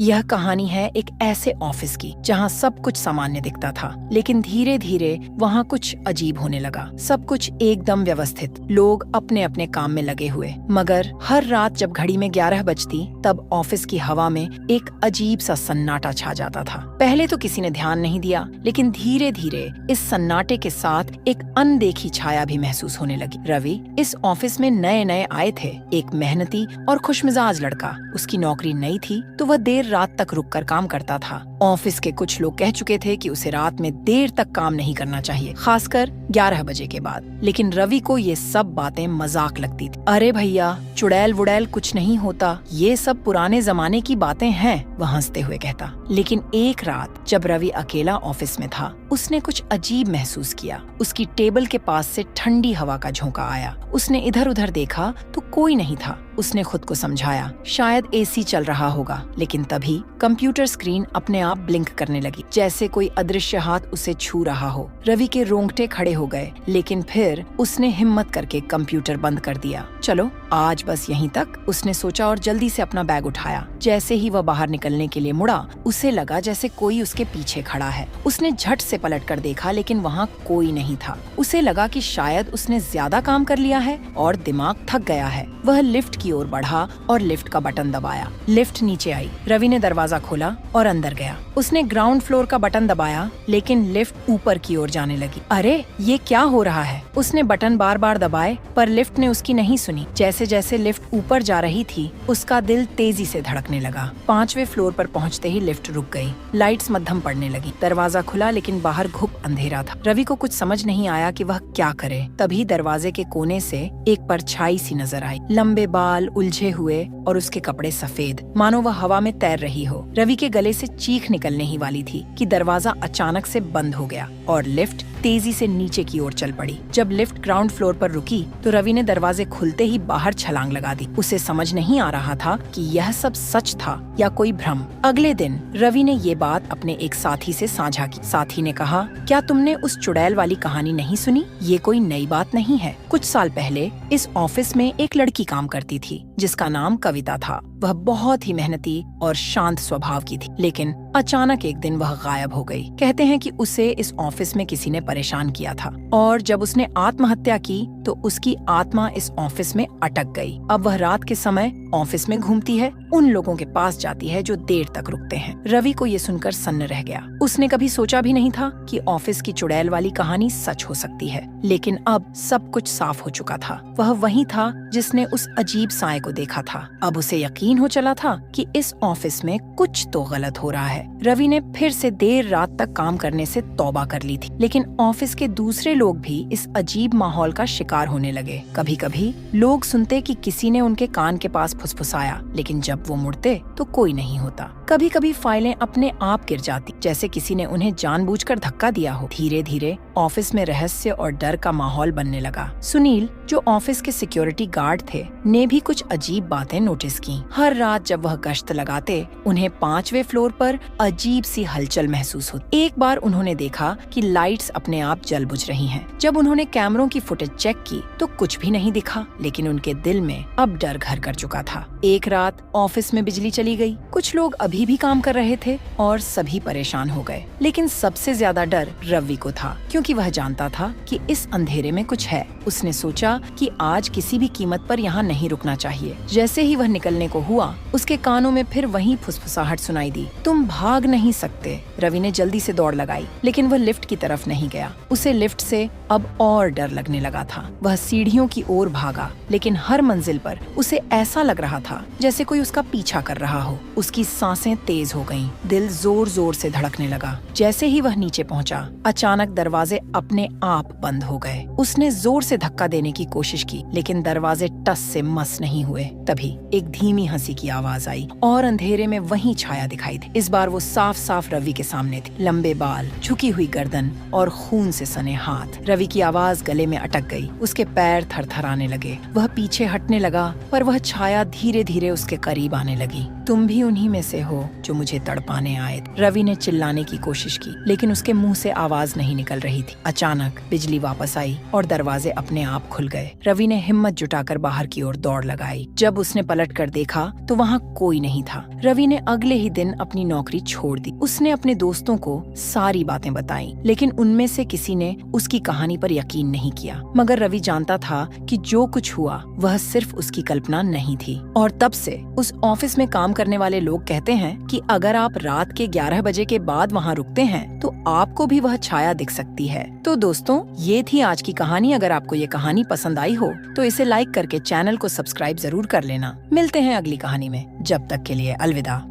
यह कहानी है एक ऐसे ऑफिस की जहां सब कुछ सामान्य दिखता था, लेकिन धीरे धीरे वहां कुछ अजीब होने लगा। सब कुछ एकदम व्यवस्थित, लोग अपने अपने काम में लगे हुए। मगर हर रात जब घड़ी में 11 बजती, तब ऑफिस की हवा में एक अजीब सा सन्नाटा छा जाता था। पहले तो किसी ने ध्यान नहीं दिया, लेकिन धीरे धीरे इस सन्नाटे के साथ एक अनदेखी छाया भी महसूस होने लगी। रवि इस ऑफिस में नए नए आए थे, एक मेहनती और खुशमिजाज लड़का। उसकी नौकरी नई थी तो वह देर रात तक रुककर काम करता था। ऑफिस के कुछ लोग कह चुके थे कि उसे रात में देर तक काम नहीं करना चाहिए, खासकर 11 बजे के बाद। लेकिन रवि को ये सब बातें मजाक लगती थी। अरे भैया, चुड़ैल वुड़ैल कुछ नहीं होता, ये सब पुराने जमाने की बातें हैं, वह हंसते हुए कहता। लेकिन एक रात जब रवि अकेला ऑफिस में था, उसने कुछ अजीब महसूस किया। उसकी टेबल के पास से ठंडी हवा का झोंका आया। उसने इधर उधर देखा तो कोई नहीं था। उसने खुद को समझाया शायद एसी चल रहा होगा, लेकिन तभी कंप्यूटर स्क्रीन अपने आप ब्लिंक करने लगी, जैसे कोई अदृश्य हाथ उसे छू रहा हो। रवि के रोंगटे खड़े हो गए, लेकिन फिर उसने हिम्मत करके कंप्यूटर बंद कर दिया। चलो आज बस यहीं तक, उसने सोचा और जल्दी से अपना बैग उठाया। जैसे ही वह बाहर निकलने के लिए मुड़ा, उसे लगा जैसे कोई उसके पीछे खड़ा है। उसने झट से पलट कर देखा, लेकिन वहाँ कोई नहीं था। उसे लगा कि शायद उसने ज्यादा काम कर लिया है और दिमाग थक गया है। वह लिफ्ट की ओर बढ़ा और लिफ्ट का बटन दबाया। लिफ्ट नीचे आई। रवि ने दरवाजा खोला और अंदर गया। उसने ग्राउंड फ्लोर का बटन दबाया, लेकिन लिफ्ट ऊपर की ओर जाने लगी। अरे ये क्या हो रहा है? उसने बटन बार बार दबाए, पर लिफ्ट ने उसकी नहीं सुनी। जैसे जैसे लिफ्ट ऊपर जा रही थी, उसका दिल तेजी से धड़कने लगा। 5वें फ्लोर पर पहुंचते ही लिफ्ट रुक गई। लाइट्स मद्धम पड़ने लगी। दरवाजा खुला, लेकिन बाहर घुप अंधेरा था। रवि को कुछ समझ नहीं आया कि वह क्या करे। तभी दरवाजे के कोने से एक परछाई सी नजर आई। लंबे बाल उलझे हुए और उसके कपड़े सफेद, मानो वह हवा में तैर रही हो। रवि के गले से चीख निकलने ही वाली थी कि दरवाजा अचानक से बंद हो गया और लिफ्ट तेजी से नीचे की ओर चल पड़ी। जब लिफ्ट ग्राउंड फ्लोर पर रुकी, तो रवि ने दरवाजे खुलते ही बाहर छलांग लगा दी। उसे समझ नहीं आ रहा था कि यह सब सच था या कोई भ्रम। अगले दिन रवि ने ये बात अपने एक साथी से साझा की। साथी ने कहा, क्या तुमने उस चुड़ैल वाली कहानी नहीं सुनी? ये कोई नई बात नहीं है। कुछ साल पहले इस ऑफिस में एक लड़की काम करती थी, जिसका नाम कविता था। वह बहुत ही मेहनती और शांत स्वभाव की थी, लेकिन अचानक एक दिन वह गायब हो गई। कहते हैं कि उसे इस ऑफिस में किसी ने परेशान किया था, और जब उसने आत्महत्या की तो उसकी आत्मा इस ऑफिस में अटक गई। अब वह रात के समय ऑफिस में घूमती है, उन लोगों के पास जाती है जो देर तक रुकते हैं। रवि को ये सुनकर सन्न रह गया। उसने कभी सोचा भी नहीं था कि ऑफिस की चुड़ैल वाली कहानी सच हो सकती है, लेकिन अब सब कुछ साफ हो चुका था। वह वही था जिसने उस अजीब साए को देखा था। अब उसे यकीन हो चला था कि इस ऑफिस में कुछ तो गलत हो रहा है। रवि ने फिर से देर रात तक काम करने से तौबा कर ली थी, लेकिन ऑफिस के दूसरे लोग भी इस अजीब माहौल का शिकार होने लगे। कभी कभी लोग सुनते कि किसी ने उनके कान के पास फुसफुसाया, लेकिन जब वो मुड़ते तो कोई नहीं होता। कभी कभी फाइलें अपने आप गिर जाती, जैसे किसी ने उन्हें जानबूझकर धक्का दिया हो। धीरे धीरे ऑफिस में रहस्य और डर का माहौल बनने लगा। सुनील, जो ऑफिस के सिक्योरिटी गार्ड थे, ने भी कुछ अजीब बातें नोटिस की। हर रात जब वह गश्त लगाते, उन्हें 5वें फ्लोर पर अजीब सी हलचल महसूस होती। एक बार उन्होंने देखा कि लाइट्स अपने आप जल बुझ रही हैं। जब उन्होंने कैमरों की फुटेज चेक की तो कुछ भी नहीं दिखा, लेकिन उनके दिल में अब डर घर कर चुका था। एक रात ऑफिस में बिजली चली गई। कुछ लोग अभी भी काम कर रहे थे और सभी परेशान हो गए, लेकिन सबसे ज्यादा डर रवि को था, क्योंकि वह जानता था कि इस अंधेरे में कुछ है। उसने सोचा कि आज किसी भी कीमत पर यहाँ नहीं रुकना चाहिए। जैसे ही वह निकलने को हुआ, उसके कानों में फिर वही फुसफुसाहट सुनाई दी, तुम भाग नहीं सकते। रवि ने जल्दी से दौड़ लगाई, लेकिन वह लिफ्ट की तरफ नहीं गया। उसे लिफ्ट से अब और डर लगने लगा था। वह सीढ़ियों की ओर भागा, लेकिन हर मंजिल पर उसे ऐसा लग रहा था जैसे कोई उसका पीछा कर रहा हो। उसकी सांसें तेज हो गईं, दिल जोर जोर से धड़कने लगा। जैसे ही वह नीचे पहुंचा, अचानक दरवाजे अपने आप बंद हो गए। उसने जोर से धक्का देने की कोशिश की, लेकिन दरवाजे टस से मस नहीं हुए। तभी एक धीमी हंसी की आवाज आई और अंधेरे में वही छाया दिखाई दी। इस बार वो साफ साफ रवि के सामने थी। लंबे बाल, झुकी हुई गर्दन और खून से सने हाथ। रवि की आवाज गले में अटक गई। उसके पैर थरथराने लगे। वह पीछे हटने लगा, पर वह छाया धीरे धीरे उसके करीब आने लगी। तुम भी उन्हीं में से हो जो मुझे तड़पाने आए थे। रवि ने चिल्लाने की कोशिश की, लेकिन उसके मुंह से आवाज नहीं निकल रही थी। अचानक बिजली वापस आई और दरवाजे अपने आप खुल गए। रवि ने हिम्मत जुटाकर बाहर की ओर दौड़ लगाई। जब उसने पलट कर देखा तो वहाँ कोई नहीं था। रवि ने अगले ही दिन अपनी नौकरी छोड़ दी। उसने अपने दोस्तों को सारी बातें बताई, लेकिन उनमें से किसी ने उसकी कहानी पर यकीन नहीं किया। मगर रवि जानता था कि जो कुछ हुआ वह सिर्फ उसकी कल्पना नहीं थी। और तब से उस ऑफिस में काम करने वाले लोग कहते हैं कि अगर आप रात के 11 बजे के बाद वहाँ रुकते हैं तो आपको भी वह छाया दिख सकती है। तो दोस्तों, ये थी आज की कहानी। अगर आपको ये कहानी पसंद आई हो तो इसे लाइक करके चैनल को सब्सक्राइब जरूर कर लेना। मिलते हैं अगली कहानी में। जब तक के लिए अलविदा।